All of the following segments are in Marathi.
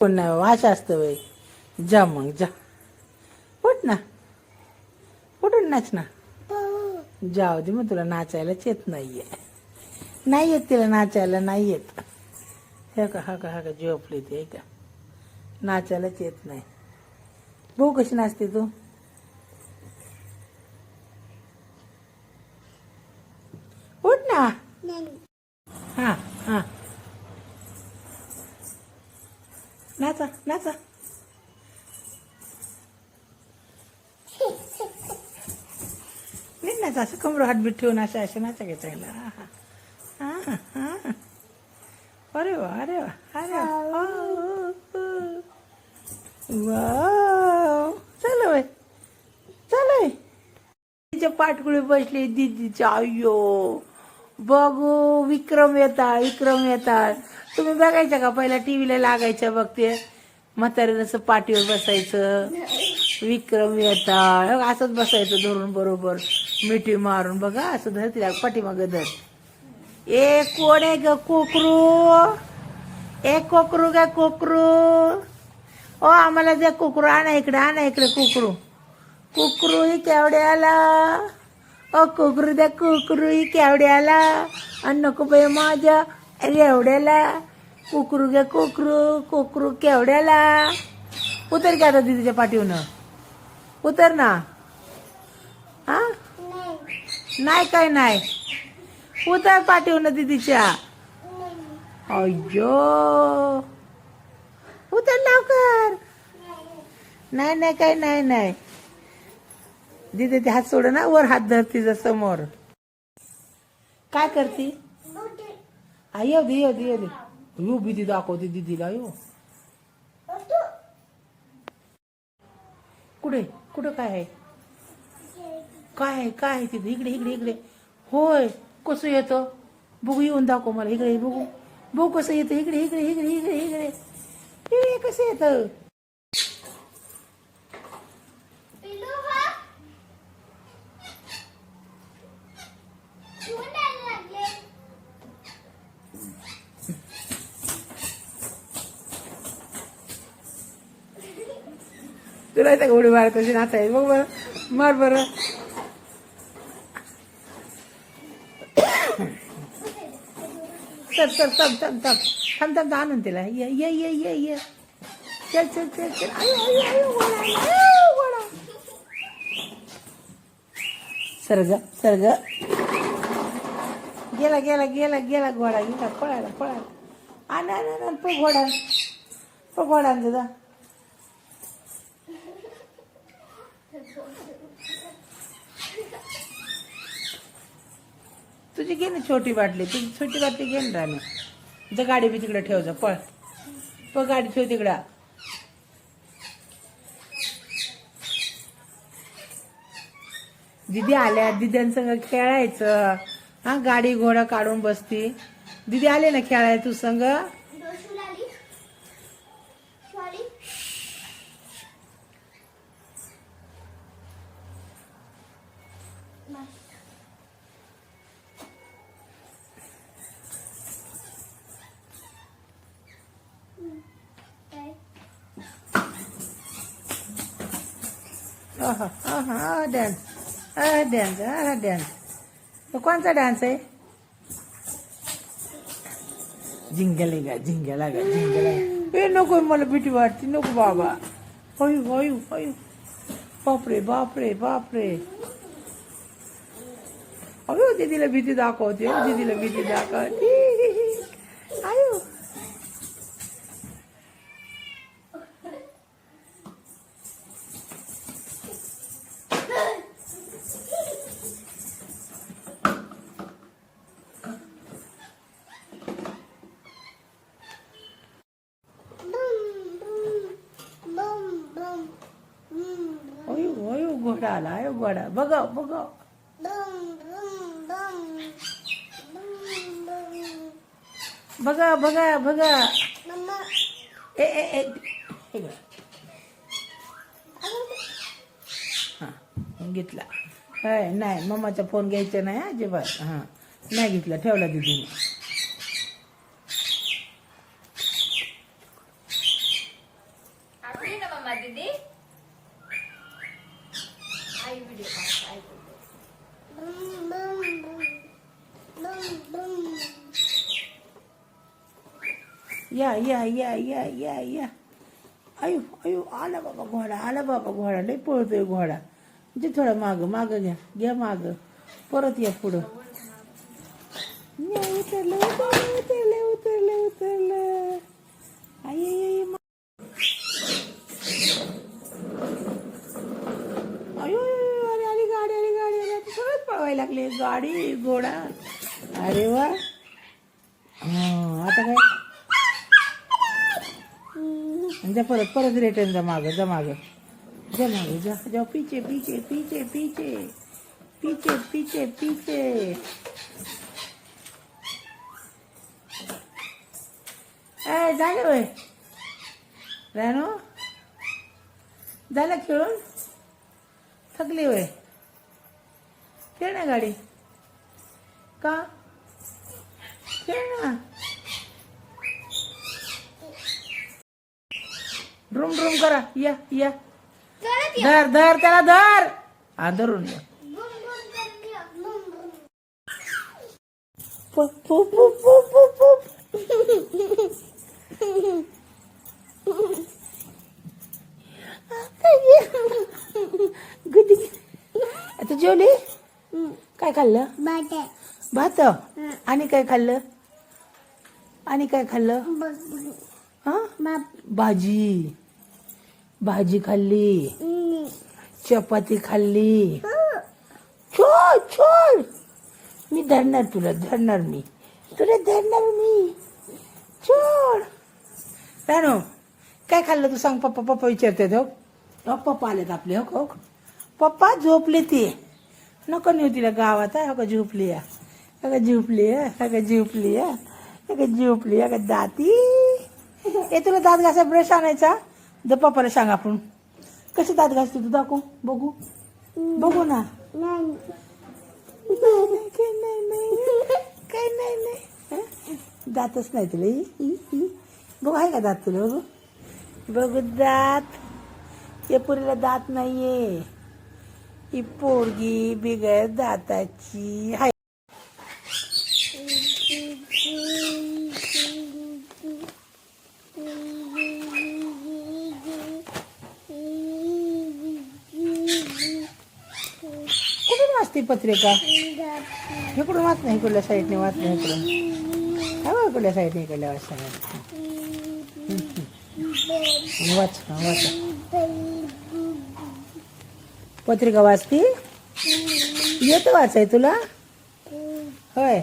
कोण नाही वाश असतं वय. जा मग जा, उठ ना, उठून नाच ना. जाऊ दे, मग तुला नाचायलाच येत नाहीये. नाही येत तिला नाचायला, नाही येत. हे का हा का हा का झोपली ते का, नाचायलाच येत नाही. भाऊ कशी नाचते तू. उठ ना. हा हा, नाचा नाचा. नीट नाचा, असं कमर हातबीत ठेवून असं असं नाचा घ्यायचा. हा हा हा, अरे वा अरे वा अरे वा, चल बाई चल. तिच्या पाठकुळी बसली दीदीच्या. अय्यो बघू, विक्रम येतात विक्रम येतात. तुम्ही बघायच्या का पहिला टीव्हीला लागायच्या बघते, म्हातारे जसं पाठीवर बसायचं. विक्रम येतात असंच बसायचं धरून बरोबर मिठी मारून. बघा असं धर तिला पाठीमागं धर. ए कोण आहे ग कोकरू, ए कोकरू ग कोकरू. ओ आम्हाला द्या कोकरू, आणा इकडे आणा इकडे कोकरू. कुकरू ही केवड्याला, ओ कुकरू द्या कुकरू ही केवड्याला. आणि नको बाई माझ्या रेवड्याला. कुकरू घ्या कुकरू, कुकरू केवड्याला. उतर की आता दीदीच्या पाठीवून, उतर ना. हा नाही काय नाही, उतर पाठीवून दीदीच्या. अय्यो उतर लवकर. नाही नाही काय नाही नाही. दीदी ते हात सोड ना, वर हात धर तिचा समोर. काय करती. येऊ दे येऊ दे येऊ दे. येऊ भीती दाखवते दीदीला. येऊ कुठे कुठं काय आहे, काय आहे काय आहे तिथे. इकडे इकडे इकडे. होय कसं येतं बघू, येऊन दाखव मला. इकडे बघू बघू कसं येतं. इकडे इकडे इकडे इकडे इकडे इकडे कसं येतं. तुला येतं का उडी मारत अशी नाचायची. बघ बरं, मार बरं. चल चल चल चल चल, थांब थांब आणून तिला. ये ये ये ये ये, चल चल चल चल. आयो आयो आयो गोळा सरग सरग. गेला गेला गेला गेला घोडा. गेला पळायला पळायला. आण आण आण प घोडा, प घोडा दादा. तुझी घे ना छोटी बाटली, तुझी छोटी बाटली घे ना राणी. जा गाडी बी तिकडे ठेव जा. पळ पळ, गाडी ठेव तिकडं. दीदी आल्या, दीद्यांसंग खेळायचं. हा गाडी घोडा काढून बसती. दीदी आले ना खेळाय तू संग. Dance dance dance. कोणचा डान्स आहे. झिंगलेगा झिंगलागा झिंगलागा. ए नको, मला भीती वाटते. नको बाबा. हयू हयू हयू. बापरे बापरे बापरे. अयो दीदीला भीती दाखवते, दीदीला भीती दाखवते. आयो घोडा आला. आयो घोडा. बघा बघा. बघा बघा बघा. ए ए ए हा घेतला. नाही मम्माचा फोन घ्यायचा नाही अजिबात. हा नाही घेतला, ठेवला दीदीने. मम्मा दीदी आई व्हिडिओ आई या या या या या या अयो अयो आला बाबा घोडा, आला बाबा घोडा, लय पळतोय घोडा. म्हणजे थोडं माग माग घ्या, घ्या माग, परत या पुढं. या, उतरलं उतरलं उतरलं उतरलं उतरलं. आई अयो अरे आली गाडी, आली गाडी, आली सगळंच पळवायला लागले, गाडी घोडा. अरे वा. आता काय जा, परत परत रिटर्न जा माग, जा माग, जा माग, जा जाओ पीछे पीछे पीछे पीछे पीछे पीछे पीछे. झालं होय रानो, झालं खेळून, थकली होय, खेळ ना गाडी, का खेळ ना, ड्रूम ड्रूम करा, या या, धर धर त्याला धर, हा धरून या. पुप पुप पुप पुप पुप. गुदी आता जेवली, काय खाल्लं, भात, आणि काय खाल्लं, आणि काय खाल्लं, हा भाजी, भाजी खाल्ली, चपाती खाल्ली. छोड छोड, मी धरणार तुला, धरणार मी तुला, धरणार मी, छोड. रानो काय खाल्लं तू सांग, पप्पा पप्पा विचारते. हो पप्पा आलेत आपले, हो हो पप्पा झोपले, ती नको नेऊ तिला गावात, हो का झोपली, हो का झोपली, हो का झोपली, हो का झोपली, हो का दाती. ए तुला दात घासा ब्रश आणायचा, द पप्पाला सांग आपण कसे दात घासते तू, दाखव बघू, बघू ना. काय नाही नाही, दातच नाही तुला, बघू आहे का दात तुला, बघू बघू दात. या पोरीला दात नाहीये, ही पोरगी बिगर दाताची आहे. कुठून वाचते पत्रिका, इकडून वाच नाही, इकडल्या साईडने वाच नाही, इकडून हा इकडल्या साईडने, इकडल्या वाच वाच वाच. पत्रिका वाचती, येतं वाचाय तुला, होय.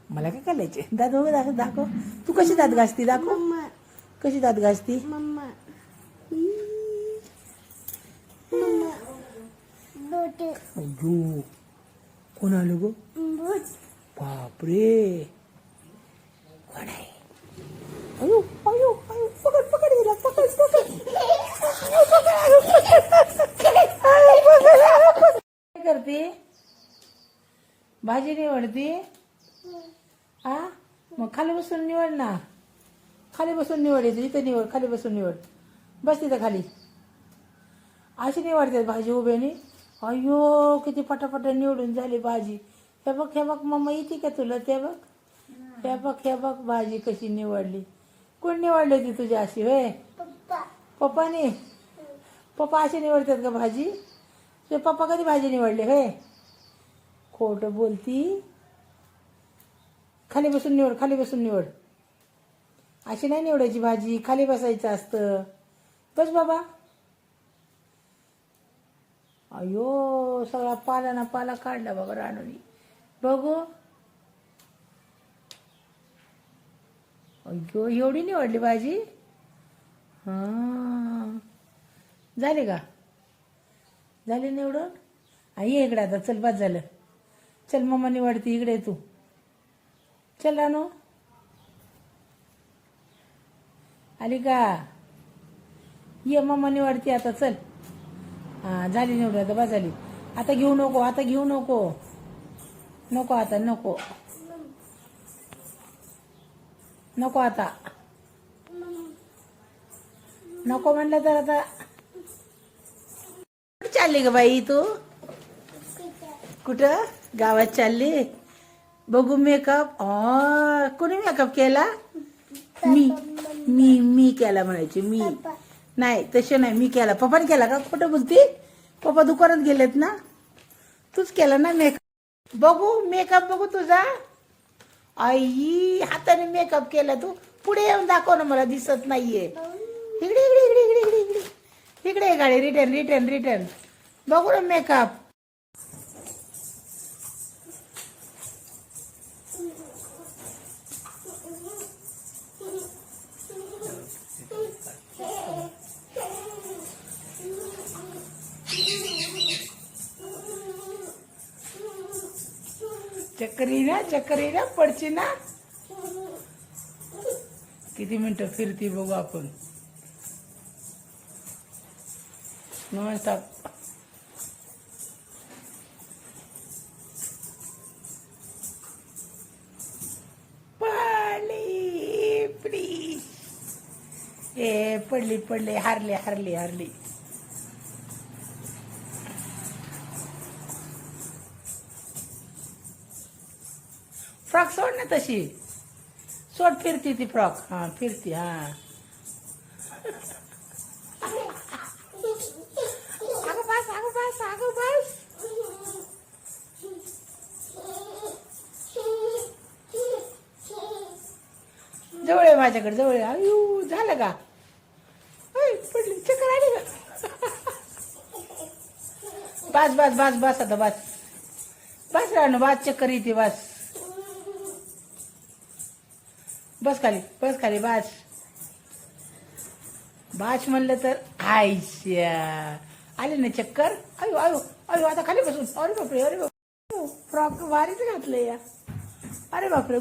मला काय करायचे, दात बघ, दाखव दाखव, तू कशी दात घासती, दाखव कशी दात घासती. अयो कोण आलं गो, बापरे कोण आहे. अयो अयो अयो, पकड पकड गेला, पकड पकड. काय करते, भाजी निवडते, हा मग खाली बसून निवड ना, खाली बसून निवडायचं, इथं निवड, खाली बसून निवड, बस तिथं खाली, अशी निवडतात भाजी उभ्याने. अयो किती पटापटा निवडून झाली भाजी. हे बघ हे बघ मम्मा येते का तुला, ते बघ हे बघ हे बघ भाजी कशी निवडली. कोण निवडली होती तुझी अशी, होय पप्पाने. पप्पा अशी निवडतात का भाजी, तुझे पप्पा कधी भाजी निवडले, होय खोटं बोलती. खाली बसून निवड, खाली बसून निवड, अशी नाही निवडायची भाजी, खाली बसायचं असतं. बस बाबा. अयो सगळा पाला ना पाला काढला बाबा रानूनी, बघू. अयो एवढी निवडली भाजी, हा झाली का, झाली निवडून. ये इकडे आता, चल बस झालं, चल मम्मा निवडती, इकडे तू चल रानू, आली का, ये मम्मा निवडती आता, चल. हा झाली निवड, आता बस झाली. आता घेऊ नको, आता घेऊ नको, नको आता नको. नको आता, नको म्हणलं तर आता कुठं चालली ग बाई तू? कुठं गावात चालली? बघू मेकअप. कोणी मेकअप केला? मी मी मी केला म्हणायची. मी नाही तसे नाही, मी केला. पप्पाने केला का? कुठं बोलती? पप्पा दुकानात गेलेत ना. तूच केला ना मेकअप? बघू मेकअप, बघू तुझा. आई हाताने मेकअप केला तू. पुढे येऊन दाखव ना, मला दिसत नाहीये. इकडे इकडे इकडे इकडे इकडे इकडे इकडे गाडी. Return return return. बघू ना मेकअप. चक्करी ना पडची ना. किती मिनिटं फिरती बघू आपण. नमस्कार. पडली प्लीज. ए पडली पडली. हारली हारली हारली. फ्रॉक सोड ना तशी. सोड, फिरती ती फ्रॉक. हा फिरती. हा अगं बस, अगं बस, अगं बस. जवळ आहे माझ्याकडे, जवळ आहे. अयो झालं का? पडली, चक्कर आली का? बस बस बस बस आता बस. बस राहणं, बस चक्कर येते. बस बस खाली, बस खाली. बस बस म्हणलं तर आयश्या आले ना चक्कर. अयो अयो अयो आता खाली बसून. अरे बापरे, अरे बापरे, फ्रॉक भारीच घातलं या. अरे बापरे.